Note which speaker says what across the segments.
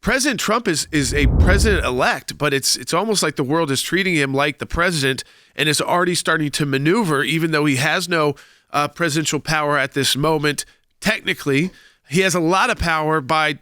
Speaker 1: President Trump is a president-elect, but it's almost like the world is treating him like the president and is already starting to maneuver, even though he has no presidential power at this moment. Technically, he has a lot of power by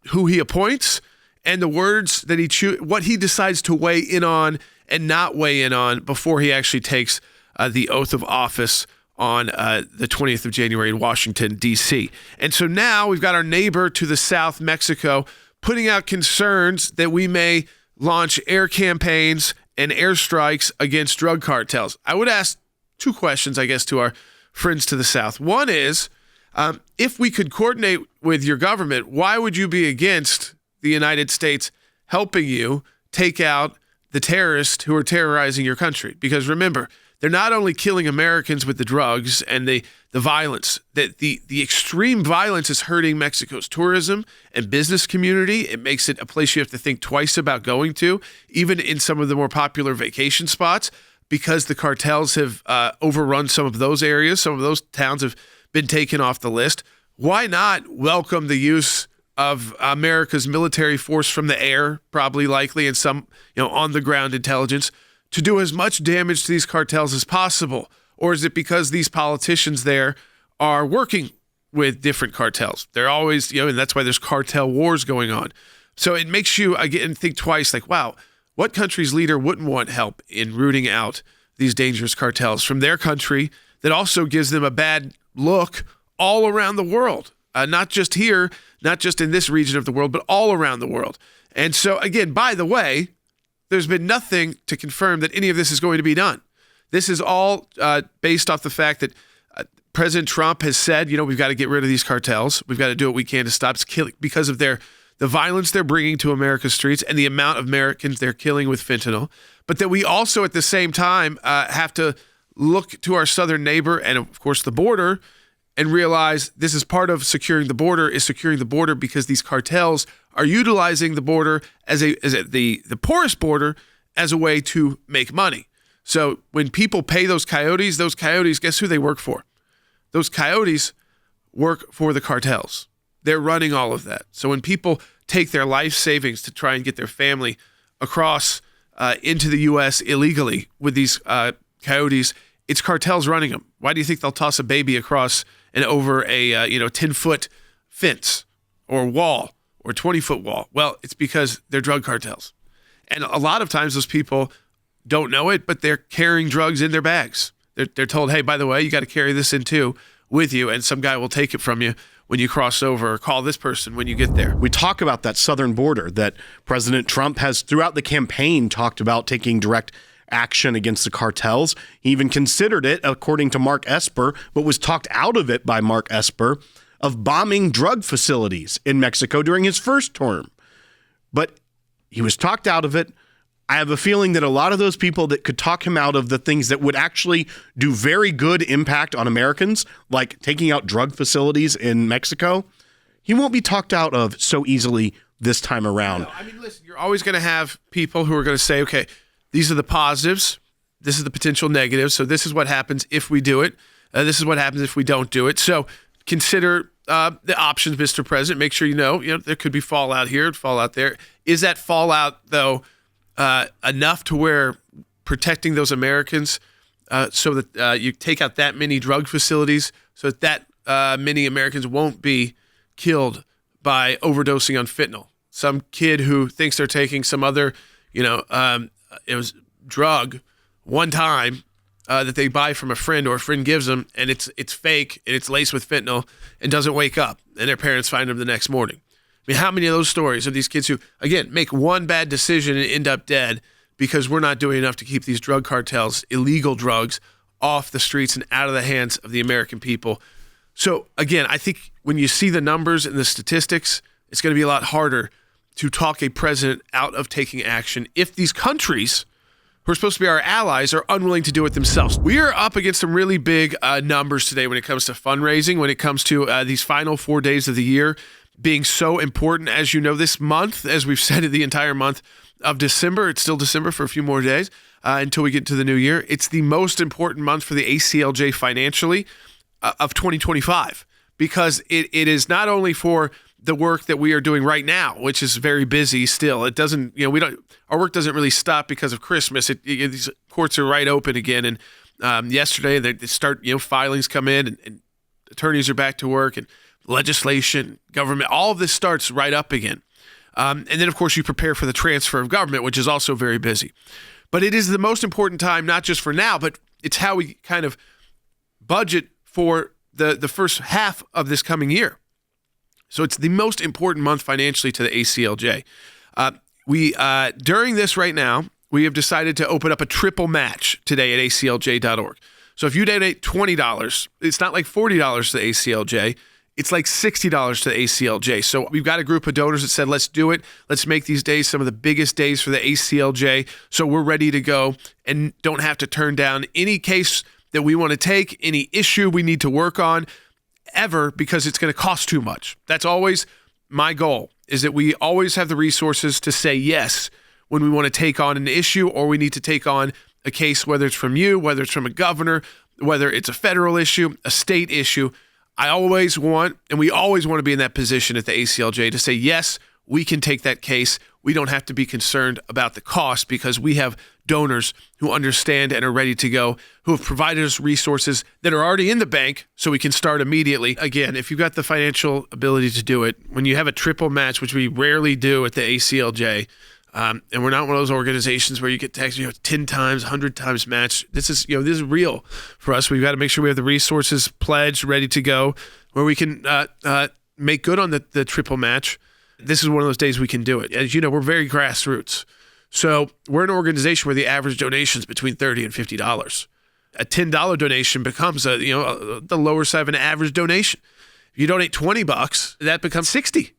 Speaker 1: who he appoints and the words that he what he decides to weigh in on and not weigh in on before he actually takes the oath of office on the 20th of January in Washington, D.C. And so now we've got our neighbor to the south, Mexico, putting out concerns that we may launch air campaigns and airstrikes against drug cartels. I would ask two questions, I guess, to our friends to the south. One is, if we could coordinate with your government, why would you be against the United States helping you take out the terrorists who are terrorizing your country? Because remember, they're not only killing Americans with the drugs and the violence, that the extreme violence is hurting Mexico's tourism and business community. It makes it a place you have to think twice about going to, even in some of the more popular vacation spots, because the cartels have overrun some of those areas. Some of those towns have been taken off the list. Why not welcome the use of America's military force from the air, probably likely, and some on the ground intelligence, to do as much damage to these cartels as possible? Or is it because these politicians there are working with different cartels? They're always, and that's why there's cartel wars going on. So it makes you, again, think twice, like, wow, what country's leader wouldn't want help in rooting out these dangerous cartels from their country that also gives them a bad look all around the world? Not just here, not just in this region of the world, but all around the world. And so, again, by the way, there's been nothing to confirm that any of this is going to be done. This is all based off the fact that President Trump has said, we've got to get rid of these cartels. We've got to do what we can to stop killing because of the violence they're bringing to America's streets and the amount of Americans they're killing with fentanyl. But that we also at the same time have to look to our southern neighbor and, of course, the border and realize this is part of securing the border because these cartels are utilizing the border as the porous border as a way to make money. So when people pay those coyotes, guess who they work for? Those coyotes work for the cartels. They're running all of that. So when people take their life savings to try and get their family across into the U.S. illegally with these coyotes, it's cartels running them. Why do you think they'll toss a baby across and over a 10-foot fence or wall or 20-foot wall? Well, it's because they're drug cartels. And a lot of times those people don't know it, but they're carrying drugs in their bags. They're told, hey, by the way, you got to carry this in too with you, and some guy will take it from you when you cross over, or call this person when you get there.
Speaker 2: We talk about that southern border that President Trump has throughout the campaign talked about taking direct action against the cartels. He even considered it, according to Mark Esper, but was talked out of it by Mark Esper, of bombing drug facilities in Mexico during his first term. But he was talked out of it. I have a feeling that a lot of those people that could talk him out of the things that would actually do very good impact on Americans, like taking out drug facilities in Mexico, he won't be talked out of so easily this time around.
Speaker 1: No, listen, you're always going to have people who are going to say, okay, these are the positives, this is the potential negatives, so this is what happens if we do it, this is what happens if we don't do it. So consider the options, Mr. President. Make sure you know there could be fallout here, fallout there. Is that fallout, though, enough to where protecting those Americans so that you take out that many drug facilities so that many Americans won't be killed by overdosing on fentanyl? Some kid who thinks they're taking some other, it was drug one time that they buy from a friend or a friend gives them, and it's fake and it's laced with fentanyl and doesn't wake up, and their parents find them the next morning. I mean, how many of those stories of these kids who, again, make one bad decision and end up dead because we're not doing enough to keep these drug cartels, illegal drugs, off the streets and out of the hands of the American people? So, again, I think when you see the numbers and the statistics, it's going to be a lot harder to talk a president out of taking action if these countries who are supposed to be our allies are unwilling to do it themselves. We are up against some really big numbers today when it comes to fundraising, when it comes to these final 4 days of the year being so important. As you know, this month, as we've said, the entire month of December, it's still December for a few more days until we get to the new year. It's the most important month for the ACLJ financially of 2025, because it is not only for the work that we are doing right now, which is very busy still. It doesn't, our work doesn't really stop because of Christmas. These courts are right open again. And yesterday they start, filings come in and attorneys are back to work and legislation, government, all of this starts right up again. And then, of course, you prepare for the transfer of government, which is also very busy. But it is the most important time, not just for now, but it's how we kind of budget for the first half of this coming year. So it's the most important month financially to the ACLJ. During this right now, we have decided to open up a triple match today at aclj.org. So if you donate $20, it's not like $40 to the ACLJ. It's like $60 to the ACLJ. So we've got a group of donors that said, let's do it. Let's make these days some of the biggest days for the ACLJ. So we're ready to go and don't have to turn down any case that we want to take, any issue we need to work on ever, because it's going to cost too much. That's always my goal, is that we always have the resources to say yes when we want to take on an issue or we need to take on a case, whether it's from you, whether it's from a governor, whether it's a federal issue, a state issue. I always want, and we always want to be in that position at the ACLJ to say, yes, we can take that case. We don't have to be concerned about the cost because we have donors who understand and are ready to go, who have provided us resources that are already in the bank so we can start immediately. Again, if you've got the financial ability to do it, when you have a triple match, which we rarely do at the ACLJ, and we're not one of those organizations where you get taxed, 10 times, 100 times match. This is real for us. We've got to make sure we have the resources pledged, ready to go, where we can make good on the triple match. This is one of those days we can do it. As you know, we're very grassroots. So we're an organization where the average donation is between $30 and $50. A $10 donation becomes the lower side of an average donation. If you donate $20, that becomes $60.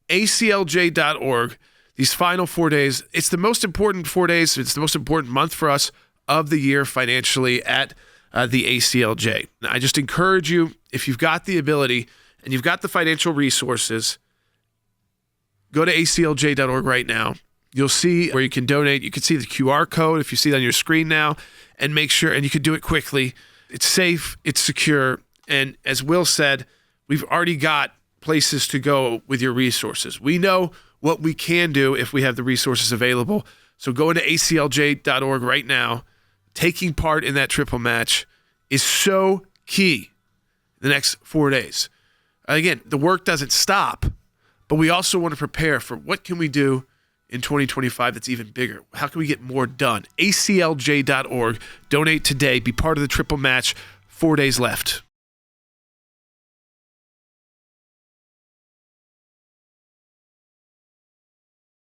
Speaker 1: ACLJ.org. These final 4 days, it's the most important 4 days. It's the most important month for us of the year financially at the ACLJ. Now, I just encourage you, if you've got the ability and you've got the financial resources, go to aclj.org right now. You'll see where you can donate. You can see the QR code if you see it on your screen now, and make sure, and you can do it quickly. It's safe, it's secure, and as Will said, we've already got places to go with your resources. We know what we can do if we have the resources available. So go into aclj.org right now. Taking part in that triple match is so key the next 4 days. Again, the work doesn't stop, but we also want to prepare for what can we do in 2025 that's even bigger. How can we get more done? aclj.org. Donate today. Be part of the triple match. 4 days left.